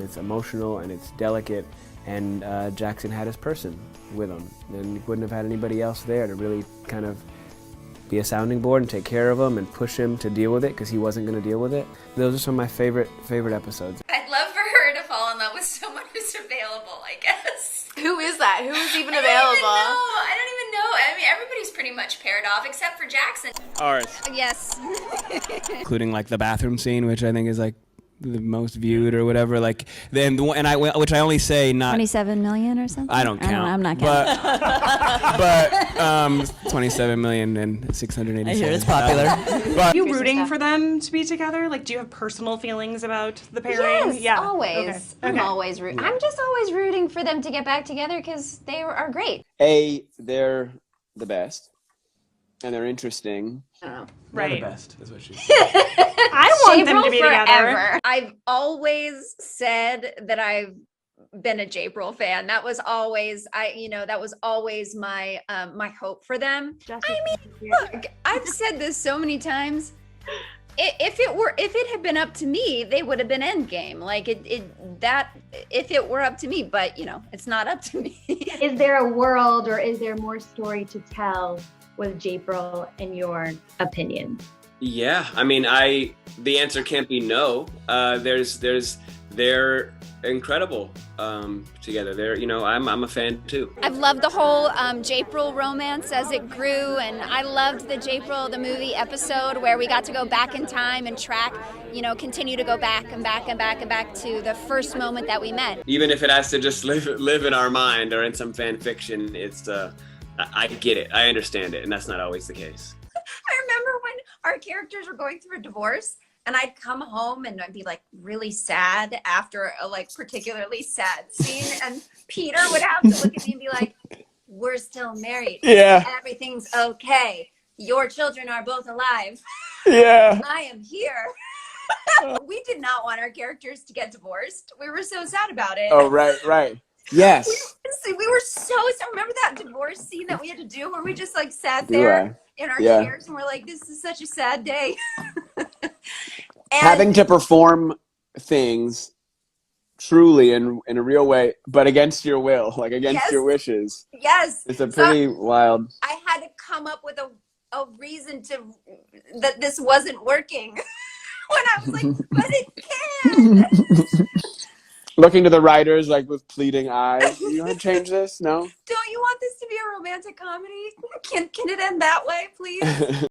It's emotional and it's delicate, and Jackson had his person with him, and he wouldn't have had anybody else there to really kind of be a sounding board and take care of him and push him to deal with it, because he wasn't going to deal with it. Those are some of my favorite episodes. I'd love for her to fall in love with someone who's available, I guess. Who is that? Who's even available? I don't even know. I mean, everybody's pretty much paired off except for Jackson. Ours. Yes. Including like the bathroom scene, which I think is like the most viewed or whatever. Like then the one, which I only say not 27 million or something. I don't count. I'm not counting. But 27 million and 687. I hear it's popular. But Are you rooting for them to be together? Like, do you have personal feelings about the pairing? Yes, yeah. always. Okay. I'm always rooting. I'm just always rooting for them to get back together because they are great. They're the best, and they're interesting. I don't know. Right. the best is what she said. I want them to be Japril together. forever. I've always said that I've been a Japril fan. That was always that was always my my hope for them. Look, I've said this so many times. If it had been up to me, they would have been endgame. Like if it were up to me, but it's not up to me. Is there a world, or is there more story to tell with Japril, in your opinion? Yeah, I mean, the answer can't be no. They're incredible together. I'm a fan too. I've loved the whole Japril romance as it grew, and I loved the Japril the movie episode where we got to go back in time and track, continue to go back and back and back and back to the first moment that we met. Even if it has to just live in our mind or in some fan fiction, it's I get it, I understand it, and that's not always the case. I remember when our characters were going through a divorce, and I'd come home and I'd be like really sad after a particularly sad scene, and Peter would have to look at me and be like, "We're still married. Yeah. Everything's okay. Your children are both alive. Yeah. I am here." We did not want our characters to get divorced. We were so sad about it. Oh, right. Yes. We were so sad. Remember that divorce scene that we had to do where we just sat there in our chairs and we're like, this is such a sad day. Having to perform things truly in a real way, but against your will, like against your wishes. Yes. It's a pretty wild. I had to come up with a reason that this wasn't working. When I was like, but it can. Looking to the writers with pleading eyes. You want to change this? No? Don't you want this to be a romantic comedy? Can it end that way, please?